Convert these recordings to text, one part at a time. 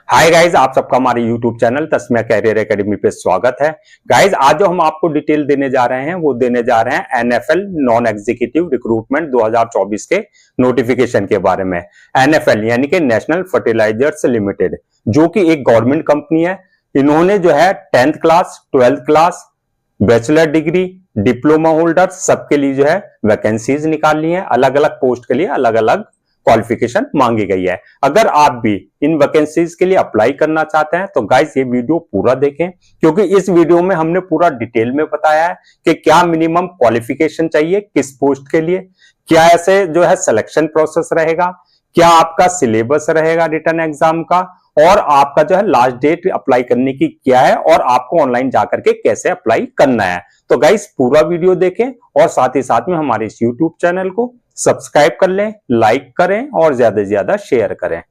Hi guys, आप सबका हमारे YouTube channel Tasmiya career academy पे स्वागत है। गाइज, आज जो हम आपको डिटेल देने जा रहे हैं वो देने जा रहे हैं एनएफएल नॉन एग्जीक्यूटिव रिक्रूटमेंट 2024 के नोटिफिकेशन के बारे में। एनएफएल यानी कि नेशनल फर्टिलाइजर्स लिमिटेड, जो कि एक गवर्नमेंट कंपनी है। इन्होंने जो है 10th class, 12th class, bachelor degree, diploma holder सबके लिए जो है वैकेंसीज निकाली है। अलग अलग पोस्ट के लिए अलग अलग क्वालिफिकेशन मांगी गई है। अगर आप भी इन वैकेंसीज के लिए अप्लाई करना चाहते हैं तो गाइस ये वीडियो पूरा देखें, क्योंकि इस वीडियो में हमने पूरा डिटेल में बताया है कि क्या मिनिमम क्वालिफिकेशन चाहिए किस पोस्ट के लिए, क्या ऐसे जो है सिलेक्शन प्रोसेस रहेगा, क्या आपका सिलेबस रहेगा रिटन एग्जाम का, और आपका जो है लास्ट डेट अप्लाई करने की क्या है, और आपको ऑनलाइन जाकर के कैसे अप्लाई करना है। तो गाइस पूरा वीडियो देखें और साथ ही साथ में हमारे इस यूट्यूब चैनल को सब्सक्राइब कर लें, लाइक करें और ज्यादा से ज्यादा शेयर करें।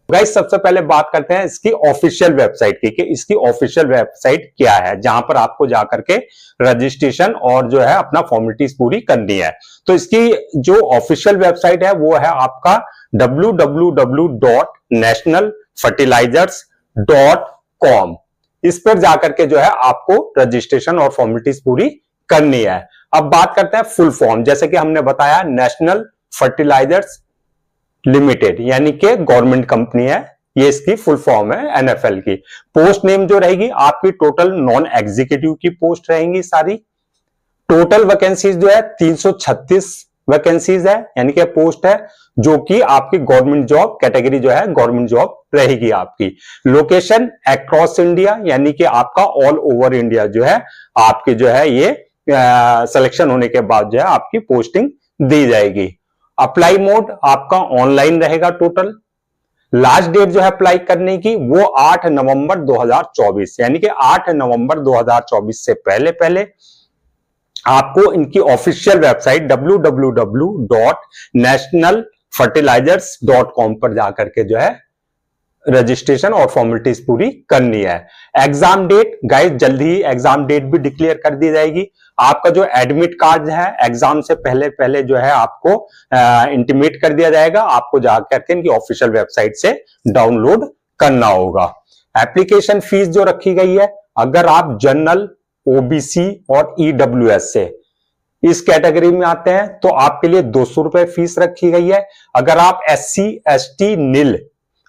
गाइस सबसे पहले बात करते हैं इसकी ऑफिशियल वेबसाइट की, कि इसकी ऑफिशियल वेबसाइट क्या है, जहां पर आपको जाकर के रजिस्ट्रेशन और जो है अपना फॉर्मेलिटीज पूरी करनी है। तो इसकी जो ऑफिशियल वेबसाइट है वो है आपका www.nationalfertilizers.com। इस पर जाकर के जो है आपको रजिस्ट्रेशन और फॉर्मेलिटीज पूरी करनी है। अब बात करते हैं फुल फॉर्म। जैसे कि हमने बताया, नेशनल फर्टिलाइजर्स लिमिटेड यानी कि गवर्नमेंट कंपनी है, ये इसकी फुल फॉर्म है एनएफएल की। पोस्ट नेम जो रहेगी आपकी टोटल नॉन एग्जीक्यूटिव की पोस्ट रहेंगी सारी। टोटल वैकेंसीज जो है 336 वैकेंसीज है, यानी कि पोस्ट है, जो कि आपकी गवर्नमेंट जॉब कैटेगरी जो है गवर्नमेंट जॉब रहेगी आपकी। लोकेशन अक्रॉस इंडिया, यानी कि आपका ऑल ओवर इंडिया जो है आपकी जो है ये सिलेक्शन होने के बाद जो है आपकी पोस्टिंग दी जाएगी। अप्लाई मोड आपका ऑनलाइन रहेगा टोटल। लास्ट डेट जो है अप्लाई करने की वो 8 नवंबर 2024, यानी कि 8 नवंबर 2024 से पहले पहले आपको इनकी ऑफिशियल वेबसाइट www.nationalfertilizers.com पर जाकर के जो है रजिस्ट्रेशन और फॉर्मेलिटीज पूरी करनी है। एग्जाम डेट गाइस जल्दी ही एग्जाम डेट भी डिक्लेयर कर दी जाएगी। आपका जो एडमिट कार्ड है एग्जाम से पहले पहले जो है आपको इंटीमेट कर दिया जाएगा। आपको जाकर के इनकी ऑफिशियल वेबसाइट से डाउनलोड करना होगा। एप्लीकेशन फीस जो रखी गई है, अगर आप जनरल, ओबीसी और ईडब्ल्यूएस से इस कैटेगरी में आते हैं तो आपके लिए 200 रुपए फीस रखी गई है। अगर आप एससी एसटी नील,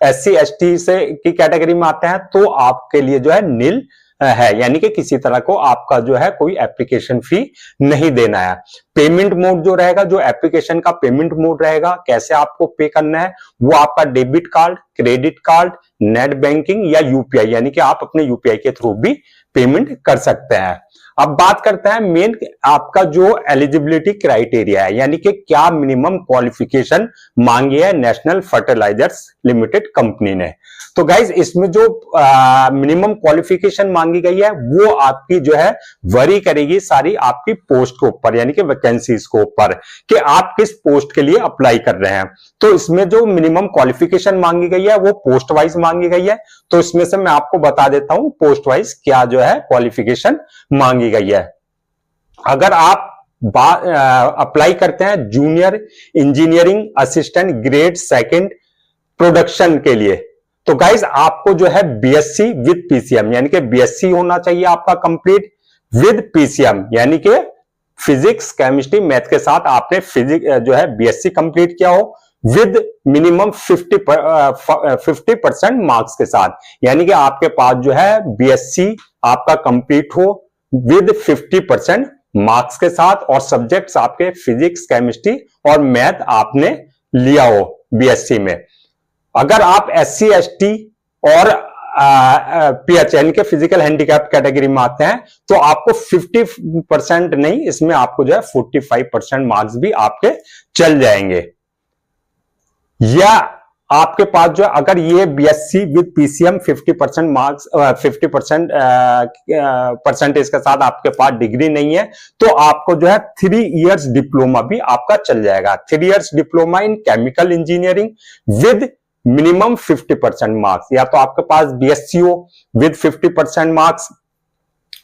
एससी एसटी से की कैटेगरी में आते हैं तो आपके लिए जो है नील है, यानी कि किसी तरह को आपका जो है कोई एप्लीकेशन फी नहीं देना है। पेमेंट मोड जो रहेगा, जो एप्लीकेशन का पेमेंट मोड रहेगा, कैसे आपको पे करना है, वो आपका debit card, credit card, net banking या यूपीआई, यानी कि आप अपने यूपीआई के थ्रू भी पेमेंट कर सकते हैं। अब बात करते हैं मेन आपका जो एलिजिबिलिटी क्राइटेरिया है, यानी कि क्या मिनिमम क्वालिफिकेशन मांगी है नेशनल फर्टिलाइजर्स लिमिटेड कंपनी ने। तो गाइज इसमें जो मिनिमम क्वालिफिकेशन मांगी गई है वो आपकी जो है वरी करेगी सारी आपकी पोस्ट के ऊपर, यानी कि वैकेंसीज के ऊपर, कि आप किस पोस्ट के लिए अप्लाई कर रहे हैं। तो इसमें जो मिनिमम क्वालिफिकेशन मांगी गई है वो पोस्ट वाइज मांगी गई है। तो इसमें से मैं आपको बता देता हूं पोस्ट वाइज क्या जो है क्वालिफिकेशन मांगी गई है। अगर आप अप्लाई करते हैं junior engineering assistant grade 2 production के लिए, तो गाइज आपको जो है बीएससी विद पीसीएम, यानी कि बीएससी होना चाहिए आपका कंप्लीट विद पीसीएम, यानी कि फिजिक्स केमिस्ट्री मैथ के साथ आपने फिजिक्स जो है बीएससी कंप्लीट किया हो विद मिनिमम 50% मार्क्स के साथ, यानी कि आपके पास जो है बीएससी आपका कंप्लीट हो विद 50% मार्क्स के साथ, और सब्जेक्ट्स आपके फिजिक्स केमिस्ट्री और मैथ आपने लिया हो बीएससी में। अगर आप एससी एसटी और पीएच यानी कि फिजिकल हैंडीकैप कैटेगरी में आते हैं तो आपको 50% नहीं, इसमें आपको जो है 45% मार्क्स भी आपके चल जाएंगे। या आपके पास जो अगर ये BSc with PCM 50% marks 50% percentage के साथ आपके पास डिग्री नहीं है तो आपको जो है 3 इयर्स डिप्लोमा भी आपका चल जाएगा। 3 years diploma in chemical engineering with minimum 50% marks, या तो आपके पास बीएससी हो विद 50% मार्क्स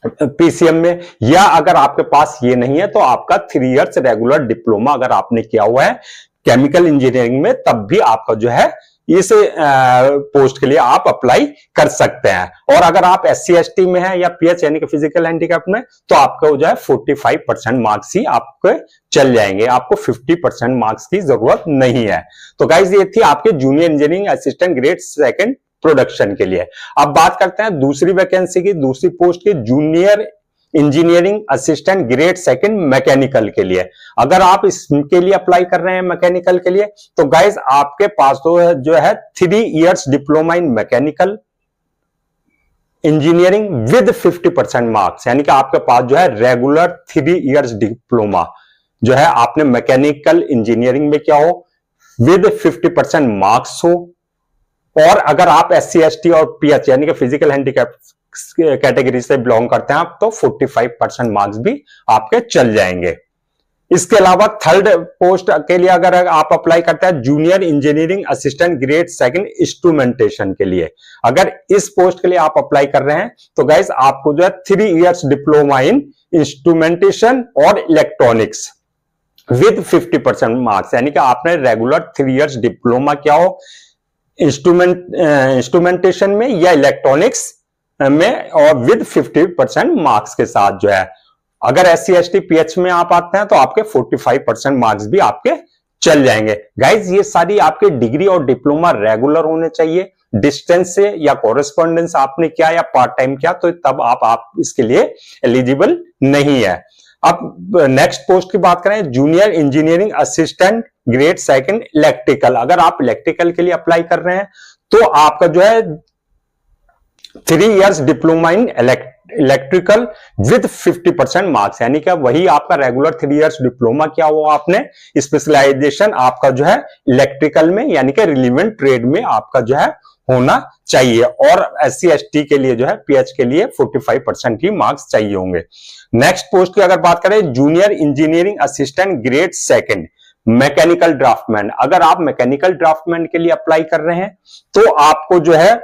पीसीएम में, या अगर आपके पास ये नहीं है तो आपका 3 इयर्स रेगुलर डिप्लोमा अगर आपने किया हुआ है केमिकल इंजीनियरिंग में, तब भी आपका जो है इस पोस्ट के लिए आप अप्लाई कर सकते हैं। और अगर आप SC ST में हैं या PH यानी कि फिजिकल हैंडीकैप में, तो आपको जो है 45% मार्क्स ही आपके चल जाएंगे, आपको 50% मार्क्स की जरूरत नहीं है। तो गाइज ये थी आपके junior engineering assistant grade second production के लिए। अब बात करते हैं दूसरी वैकेंसी की, दूसरी पोस्ट की, junior engineering assistant grade second mechanical के लिए। अगर आप इसके लिए अप्लाई कर रहे हैं मैकेनिकल के लिए, तो गाइज आपके पास तो जो है 3 years diploma in mechanical engineering with 50% marks, यानी कि आपके पास जो है रेगुलर 3 इयर्स डिप्लोमा जो है आपने मैकेनिकल इंजीनियरिंग में क्या हो, विद 50% मार्क्स हो। और अगर आप SC ST और PH यानी कि फिजिकल हैंडीकैप कैटेगरी से बिलोंग करते हैं आप, तो 45% मार्क्स भी आपके चल जाएंगे। इसके अलावा थर्ड पोस्ट के लिए अगर आप अप्लाई करते हैं junior engineering assistant grade second instrumentation के लिए, अगर इस पोस्ट के लिए आप अप्लाई कर रहे हैं, तो गाइस आपको जो है 3 इयर्स डिप्लोमा इन इंस्ट्रूमेंटेशन और इलेक्ट्रॉनिक्स विद 50% मार्क्स, यानी कि आपने रेगुलर 3 इयर्स डिप्लोमा क्या हो, इंस्ट्रूमेंटेशन में या इलेक्ट्रॉनिक्स में, और विद 50% मार्क्स के साथ जो है। अगर SC ST PH में आप आते हैं तो आपके 45% मार्क्स भी आपके चल जाएंगे। गाइज ये सारी आपके डिग्री और डिप्लोमा रेगुलर होने चाहिए, डिस्टेंस से या कॉरेस्पॉन्डेंस आपने किया या पार्ट टाइम किया, तो तब आप इसके लिए एलिजिबल नहीं है। अब नेक्स्ट पोस्ट की बात करें, junior engineering assistant grade second electrical. अगर आप इलेक्ट्रिकल के लिए अप्लाई कर रहे हैं, तो आपका जो है 3 years diploma in electrical with 50% marks, यानी कि वही आपका रेगुलर 3 इयर्स डिप्लोमा क्या हुआ, आपने स्पेशलाइजेशन आपका जो है इलेक्ट्रिकल में यानी कि रिलेवेंट ट्रेड में आपका जो है होना चाहिए। और SC ST के लिए जो है PH के लिए 45% की मार्क्स चाहिए होंगे। नेक्स्ट पोस्ट की अगर बात करें, junior engineering assistant grade second mechanical draughtsman. अगर आप मैकेनिकल ड्राफ्टमैन के लिए अप्लाई कर रहे हैं, तो आपको जो है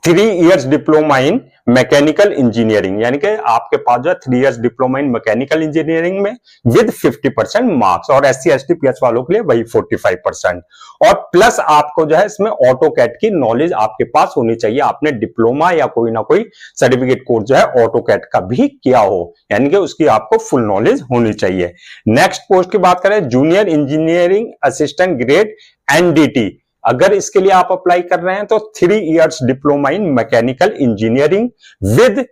3 years diploma in mechanical engineering, यानी कि आपके पास जो है 3 years diploma in mechanical engineering में विद 50% मार्क्स, और SC ST PH वालों के लिए वही 45%। और प्लस आपको जो है इसमें ऑटोकैड की नॉलेज आपके पास होनी चाहिए, आपने डिप्लोमा या कोई ना कोई सर्टिफिकेट कोर्स जो है ऑटोकैड का भी किया हो, यानी कि उसकी आपको फुल नॉलेज होनी चाहिए। नेक्स्ट पोस्ट की बात करें, junior engineering assistant grade NDT। अगर इसके लिए आप अप्लाई कर रहे हैं, तो 3 years diploma in mechanical engineering with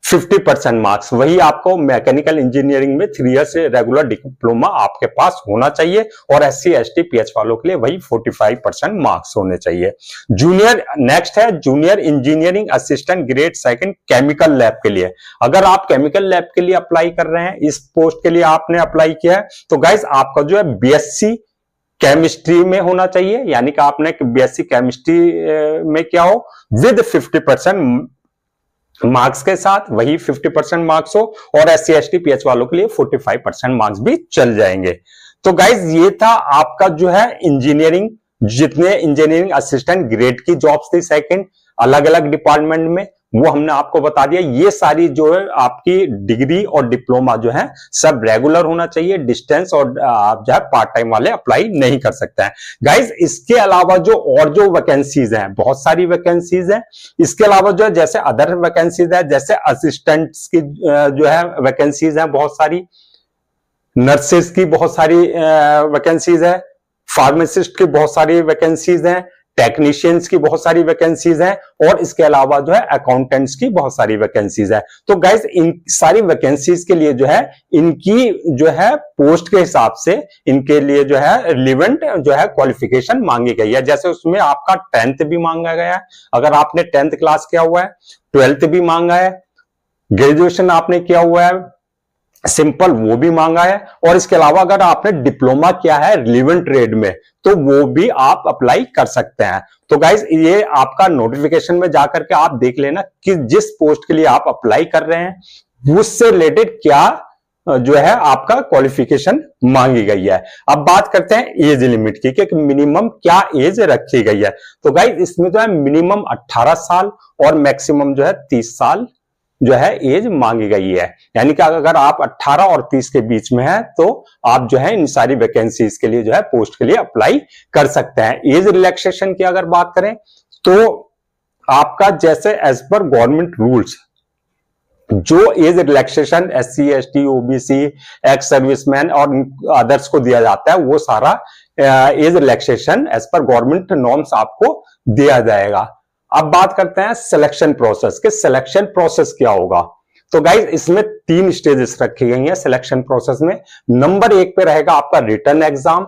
50% marks, वही आपको मैकेनिकल इंजीनियरिंग में 3 इयर्स रेगुलर डिप्लोमा आपके पास होना चाहिए, और SC ST PH वालों के लिए वही 45% मार्क्स होने चाहिए। जूनियर नेक्स्ट है junior engineering assistant grade second chemical lab के लिए। अगर आप केमिकल लैब के लिए अप्लाई कर रहे हैं, इस पोस्ट के लिए आपने अप्लाई किया है, तो गाइस आपका जो है BSc केमिस्ट्री में होना चाहिए, यानी कि आपने BSc केमिस्ट्री में क्या हो, विद 50% मार्क्स के साथ वही 50% मार्क्स हो, और SC ST PH वालों के लिए 45% मार्क्स भी चल जाएंगे। तो गाइज ये था आपका जो है इंजीनियरिंग, जितने इंजीनियरिंग असिस्टेंट ग्रेड की जॉब्स थी सेकंड अलग अलग डिपार्टमेंट में, वो हमने आपको बता दिया। ये सारी जो है आपकी डिग्री और डिप्लोमा जो है सब रेगुलर होना चाहिए, डिस्टेंस और आप जो है पार्ट टाइम वाले अप्लाई नहीं कर सकते हैं। गाइज इसके अलावा जो वैकेंसीज हैं, बहुत सारी वैकेंसीज हैं, इसके अलावा जो है जैसे अदर वैकेंसीज है, जैसे असिस्टेंट्स की जो है वैकेंसीज हैं बहुत सारी, नर्सेस की बहुत सारी वैकेंसीज है, फार्मासिस्ट की बहुत सारी वैकेंसीज हैं, टेक्नीशियंस की बहुत सारी वैकेंसीज हैं, और इसके अलावा जो है अकाउंटेंट्स की बहुत सारी वैकेंसीज है। तो गाइस इन सारी वैकेंसीज के लिए जो है इनकी जो है पोस्ट के हिसाब से इनके लिए जो है रिलेवेंट जो है क्वालिफिकेशन मांगी गई है। जैसे उसमें आपका 10th भी मांगा गया है, अगर आपने 10th क्लास किया हुआ है, 12th भी मांगा है, ग्रेजुएशन आपने किया हुआ है सिंपल वो भी मांगा है, और इसके अलावा अगर आपने डिप्लोमा किया है रिलेवेंट ट्रेड में, तो वो भी आप अप्लाई कर सकते हैं। तो गाइज ये आपका नोटिफिकेशन में जाकर के आप देख लेना कि जिस पोस्ट के लिए आप अप्लाई कर रहे हैं उससे रिलेटेड क्या जो है आपका क्वालिफिकेशन मांगी गई है। अब बात करते हैं एज लिमिट की कि मिनिमम क्या एज रखी गई है। तो गाइज इसमें जो है मिनिमम 18 साल और मैक्सिमम जो है 30 साल जो है एज मांगी गई है। यानी कि अगर आप 18 और 30 के बीच में है तो आप जो है इन सारी वैकेंसीज के लिए जो है पोस्ट के लिए अप्लाई कर सकते हैं। एज रिलैक्सेशन की अगर बात करें तो आपका जैसे एज पर गवर्नमेंट रूल्स जो age relaxation SC ST OBC ex serviceman और अदर्स को दिया जाता है वो सारा age relaxation as per government norms आपको दिया जाएगा। अब बात करते हैं सिलेक्शन प्रोसेस के। सिलेक्शन प्रोसेस क्या होगा? तो गाइज इसमें 3 स्टेजेस रखी गई हैं सिलेक्शन प्रोसेस में। नंबर 1 पे रहेगा आपका रिटन एग्जाम,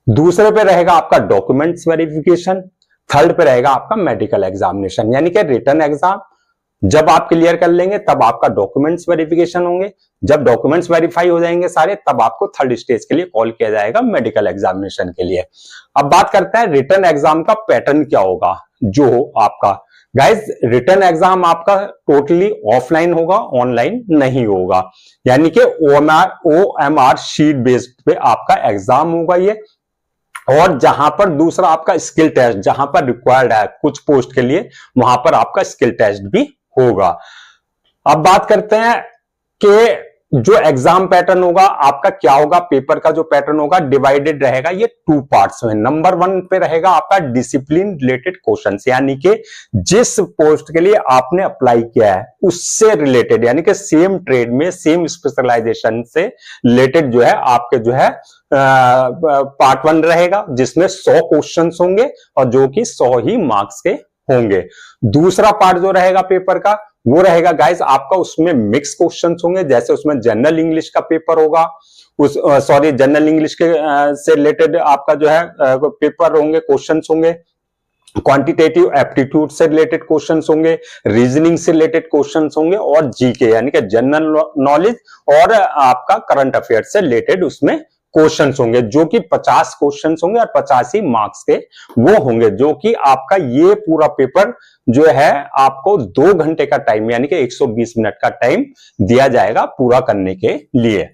दूसरे पे रहेगा आपका डॉक्यूमेंट्स वेरिफिकेशन, थर्ड पे रहेगा आपका मेडिकल एग्जामिनेशन। यानी कि रिटन एग्जाम जब आप क्लियर कर लेंगे तब आपका डॉक्यूमेंट्स वेरिफिकेशन होंगे, जब डॉक्यूमेंट्स वेरीफाई हो जाएंगे सारे तब आपको थर्ड स्टेज के लिए कॉल किया जाएगा मेडिकल एग्जामिनेशन के लिए। अब बात करते हैं रिटन एग्जाम का पैटर्न क्या होगा। जो आपका गाइज रिटन एग्जाम आपका टोटली ऑफलाइन होगा, ऑनलाइन नहीं होगा। यानी कि OMR शीट बेस्ड पे आपका एग्जाम होगा ये। और जहां पर दूसरा आपका स्किल टेस्ट जहां पर रिक्वायर्ड है कुछ पोस्ट के लिए वहां पर आपका स्किल टेस्ट भी होगा। अब बात करते हैं कि जो एग्जाम पैटर्न होगा आपका क्या होगा। पेपर का जो पैटर्न होगा डिवाइडेड रहेगा ये 2 पार्ट्स में। नंबर 1 पे रहेगा आपका डिसिप्लिन रिलेटेड क्वेश्चंस, यानी कि जिस पोस्ट के लिए आपने अप्लाई किया है उससे रिलेटेड, यानी कि सेम ट्रेड में सेम स्पेशलाइजेशन से रिलेटेड जो है आपके जो है पार्ट 1 रहेगा जिसमें 100 क्वेश्चंस होंगे और जो कि 100 ही मार्क्स के होंगे। दूसरा पार्ट जो रहेगा पेपर का वो रहेगा गाइस आपका उसमें मिक्स क्वेश्चंस होंगे, जैसे उसमें जनरल इंग्लिश का पेपर होगा, जनरल इंग्लिश के से रिलेटेड आपका जो है पेपर होंगे, क्वेश्चंस होंगे। क्वांटिटेटिव एप्टीट्यूड से रिलेटेड क्वेश्चंस होंगे, रीजनिंग से रिलेटेड क्वेश्चंस होंगे और जीके यानी कि जनरल नॉलेज और आपका करंट अफेयर से रिलेटेड उसमें क्वेश्चंस होंगे, जो कि 50 क्वेश्चंस होंगे और 85 ही मार्क्स के वो होंगे। जो कि आपका ये पूरा पेपर जो है आपको 2 घंटे का टाइम यानी कि 120 मिनट का टाइम दिया जाएगा पूरा करने के लिए।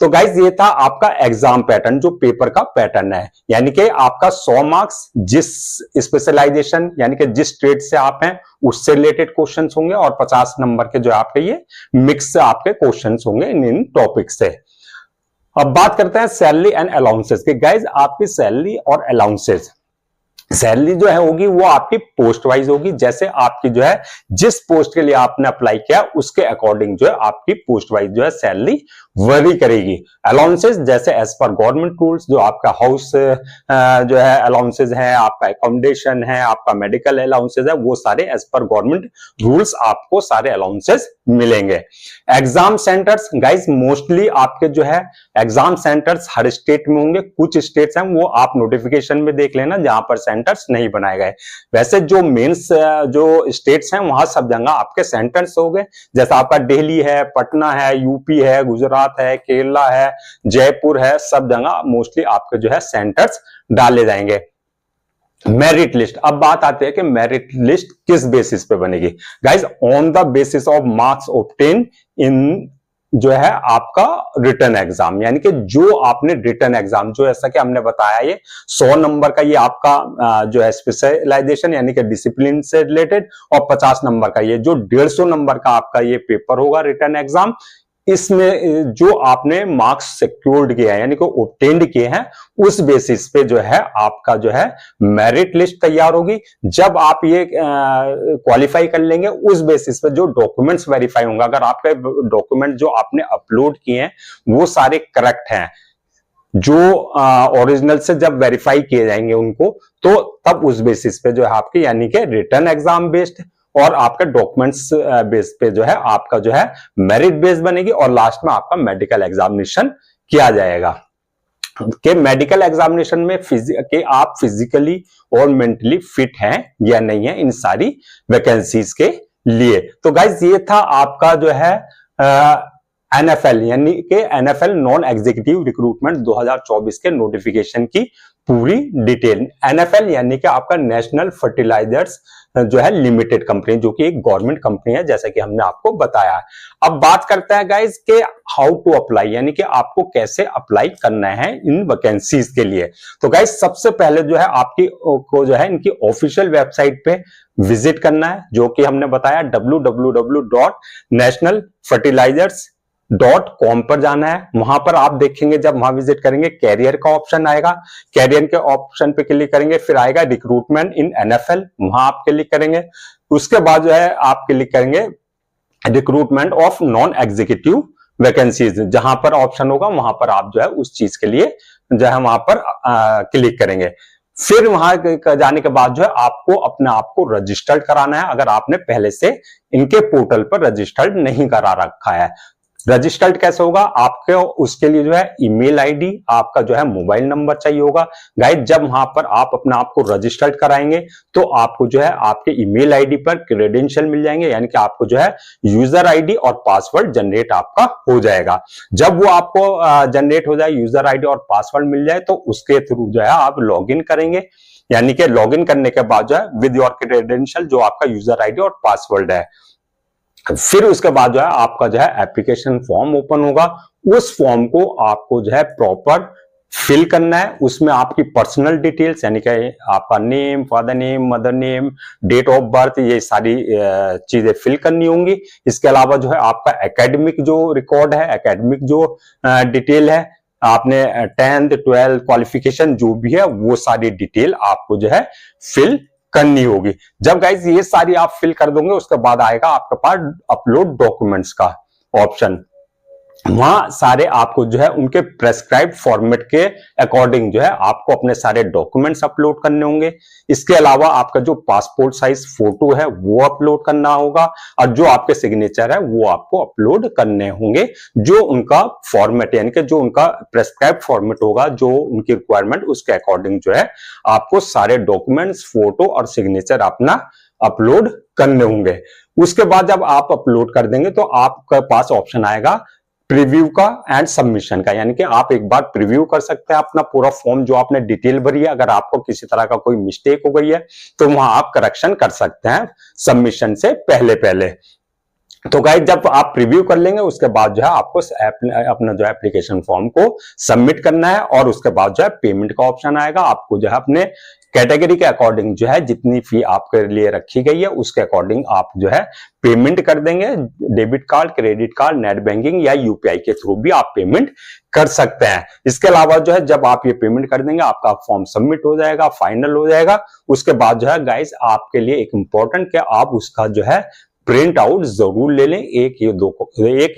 तो गाइज ये था आपका एग्जाम पैटर्न जो पेपर का पैटर्न है। यानी कि आपका 100 मार्क्स जिस स्पेशलाइजेशन यानी कि जिस ट्रेड से आप हैं उससे रिलेटेड क्वेश्चंस होंगे और 50 नंबर के जो आपके ये मिक्स आपके क्वेश्चंस होंगे इन टॉपिक से। अब बात करते हैं सैलरी एंड अलाउंसेस के। गाइज आपकी सैलरी और अलाउंसेस, सैलरी जो है होगी वो आपकी पोस्ट वाइज होगी। जैसे आपकी जो है जिस पोस्ट के लिए आपने अप्लाई किया उसके अकॉर्डिंग जो है आपकी पोस्ट वाइज जो है सैलरी वरी करेगी। अलाउंसेस जैसे एज पर गवर्नमेंट रूल्स जो आपका हाउस जो है अलाउंसेस है, आपका एकोमोडेशन है, आपका मेडिकल अलाउंसेस है, वो सारे एज पर गवर्नमेंट रूल्स आपको सारे अलाउंसेस मिलेंगे। एग्जाम सेंटर्स गाइज मोस्टली आपके जो है एग्जाम सेंटर्स हर स्टेट में होंगे। कुछ स्टेट्स हैं वो आप नोटिफिकेशन में देख लेना जहां पर सेंटर्स नहीं बनाए गए। वैसे जो मेंस जो स्टेट्स हैं वहां सब जगह आपके सेंटर्स हो गए, जैसा आपका दिल्ली है, पटना है, यूपी है, गुजरात है, केरला है, जयपुर है, सब जगह मोस्टली आपके जो है सेंटर्स डाले जाएंगे। मेरिट लिस्ट, अब बात आती है कि मेरिट लिस्ट किस बेसिस पे बनेगी। Guys on the basis of marks obtain इन जो है आपका रिटन एग्जाम, यानी कि जो आपने रिटन एग्जाम जो ऐसा कि हमने बताया ये 100 नंबर का ये आपका जो है स्पेशलाइजेशन यानी कि डिसिप्लिन से रिलेटेड और 50 नंबर का ये जो 150 नंबर का आपका ये पेपर होगा रिटन एग्जाम। इसमें जो आपने मार्क्स सिक्योर्ड किए हैं यानी कि ऑब्टेन्ड किए हैं उस बेसिस पे जो है आपका जो है मेरिट लिस्ट तैयार होगी। जब आप ये क्वालिफाई कर लेंगे उस बेसिस पे जो डॉक्यूमेंट्स वेरीफाई होंगे, अगर आपके डॉक्यूमेंट जो आपने अपलोड किए हैं वो सारे करेक्ट हैं, जो ओरिजिनल से जब वेरीफाई किए जाएंगे उनको, तो तब उस बेसिस पे जो है आपकी यानी कि रिटन एग्जाम बेस्ड और आपका डॉक्यूमेंट्स बेस पे जो है आपका जो है मेरिट बेस बनेगी और लास्ट में आपका मेडिकल एग्जामिनेशन किया जाएगा। कि मेडिकल एग्जामिनेशन में कि आप फिजिकली और मेंटली फिट हैं या नहीं है इन सारी वैकेंसीज के लिए। तो गाइज ये था आपका जो है एनएफएल यानी कि एनएफएल नॉन एग्जीक्यूटिव रिक्रूटमेंट 2024 के नोटिफिकेशन की पूरी डिटेल। एनएफएल यानी कि आपका नेशनल फर्टिलाइजर्स जो है लिमिटेड कंपनी, जो कि एक गवर्नमेंट कंपनी है, जैसा कि हमने आपको बताया। अब बात करते हैं गाइस के हाउ टू अप्लाई, यानी कि आपको कैसे अप्लाई करना है इन वैकेंसीज के लिए। तो गाइस सबसे पहले जो है आपकी को जो है इनकी ऑफिशियल वेबसाइट पे विजिट करना है, जो कि हमने बताया www.nationalfertilizers.com पर जाना है। वहां पर आप देखेंगे, जब वहां विजिट करेंगे कैरियर का ऑप्शन आएगा, कैरियर के ऑप्शन पे क्लिक करेंगे, फिर आएगा रिक्रूटमेंट इन एनएफएल, वहां आप क्लिक करेंगे। उसके बाद जो है आप क्लिक करेंगे recruitment of non executive vacancies, जहां पर ऑप्शन होगा वहां पर आप जो है उस चीज के लिए जो है वहां पर क्लिक करेंगे। फिर वहां जाने के बाद जो है आपको अपने आप को रजिस्टर्ड कराना है, अगर आपने पहले से इनके पोर्टल पर रजिस्टर्ड नहीं करा रखा है। रजिस्टर्ड कैसे होगा, आपके उसके लिए जो है ईमेल आईडी, आपका जो है मोबाइल नंबर चाहिए होगा। गाइस जब वहां पर आप अपने आप को रजिस्टर्ड कराएंगे तो आपको जो है आपके ईमेल आईडी पर क्रेडेंशियल मिल जाएंगे, यानी कि आपको जो है यूजर आईडी और पासवर्ड जनरेट आपका हो जाएगा। जब वो आपको जनरेट हो जाए, यूजर आईडी और पासवर्ड मिल जाए, तो उसके थ्रू जो है आप लॉग इन करेंगे, यानी कि लॉग इन करने के बाद जो है विद योर क्रेडेंशियल, जो आपका यूजर आईडी और पासवर्ड है, फिर उसके बाद जो है आपका जो है एप्लीकेशन फॉर्म ओपन होगा। उस फॉर्म को आपको जो है प्रॉपर फिल करना है। उसमें आपकी पर्सनल डिटेल्स, यानी कि आपका name, father name, mother name, date of birth, ये सारी चीजें फिल करनी होंगी। इसके अलावा जो है आपका एकेडमिक जो रिकॉर्ड है, एकेडमिक जो डिटेल है, आपने 10th 12th क्वालिफिकेशन जो भी है, वो सारी डिटेल आपको जो है फिल करनी होगी। जब गाइज ये सारी आप फिल कर दोगे, उसके बाद आएगा आपके पास अपलोड डॉक्यूमेंट्स का ऑप्शन। वहां सारे आपको जो है उनके प्रेस्क्राइब्ड फॉर्मेट के अकॉर्डिंग जो है आपको अपने सारे डॉक्यूमेंट्स अपलोड करने होंगे। इसके अलावा आपका जो पासपोर्ट साइज फोटो है वो अपलोड करना होगा, और जो आपके सिग्नेचर है वो आपको अपलोड करने होंगे। जो उनका फॉर्मेट, यानी कि जो उनका प्रेस्क्राइब्ड फॉर्मेट होगा, जो उनकी रिक्वायरमेंट, उसके अकॉर्डिंग जो है आपको सारे डॉक्यूमेंट्स, फोटो और सिग्नेचर अपना अपलोड करने होंगे। उसके बाद जब आप अपलोड कर देंगे तो आपके पास ऑप्शन आएगा प्रीव्यू का एंड सबमिशन का, यानी कि आप एक बार प्रीव्यू कर सकते हैं अपना पूरा फॉर्म, जो आपने डिटेल भरी है। अगर आपको किसी तरह का कोई मिस्टेक हो गई है तो वहां आप करेक्शन कर सकते हैं सबमिशन से पहले। तो गाइस जब आप प्रीव्यू कर लेंगे, उसके बाद जो है आपको अपना जो है एप्लीकेशन फॉर्म को सबमिट करना है, और उसके बाद जो है पेमेंट का ऑप्शन आएगा। आपको जो है अपने कैटेगरी के अकॉर्डिंग जो है जितनी फी आपके लिए रखी गई है, उसके अकॉर्डिंग आप जो है पेमेंट कर देंगे। Debit card, credit card, net banking या यूपीआई के थ्रू भी आप पेमेंट कर सकते हैं। इसके अलावा जो है जब आप ये पेमेंट कर देंगे, आपका फॉर्म सबमिट हो जाएगा, फाइनल हो जाएगा। उसके बाद जो है गाइस आपके लिए एक इंपॉर्टेंट कि आप उसका जो है प्रिंट आउट जरूर ले लें, एक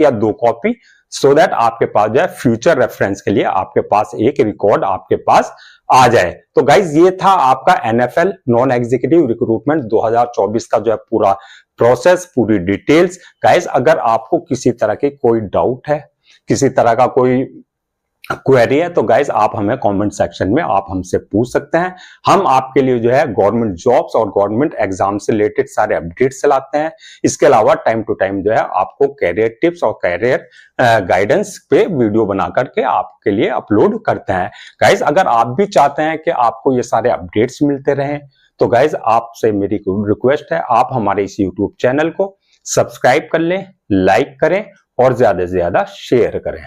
या दो कॉपी, सो दैट आपके पास जो है फ्यूचर रेफरेंस के लिए आपके पास एक रिकॉर्ड आपके पास आ जाए। तो गाइज ये था आपका एनएफएल नॉन एग्जीक्यूटिव रिक्रूटमेंट 2024 का जो है पूरा प्रोसेस, पूरी डिटेल्स। गाइज अगर आपको किसी तरह की कोई डाउट है, किसी तरह का कोई क्वेरी है, तो गाइज आप हमें कमेंट सेक्शन में आप हमसे पूछ सकते हैं। हम आपके लिए जो है गवर्नमेंट जॉब्स और गवर्नमेंट एग्जाम से रिलेटेड सारे अपडेट्स चलाते हैं। इसके अलावा टाइम टू टाइम जो है आपको कैरियर टिप्स और कैरियर गाइडेंस पे वीडियो बना करके आपके लिए अपलोड करते हैं। गाइज अगर आप भी चाहते हैं कि आपको ये सारे अपडेट्स मिलते रहें, तो गाइज आपसे मेरी रिक्वेस्ट है, आप हमारे इस यूट्यूब चैनल को सब्सक्राइब कर लें, लाइक करें और ज्यादा से ज्यादा शेयर करें।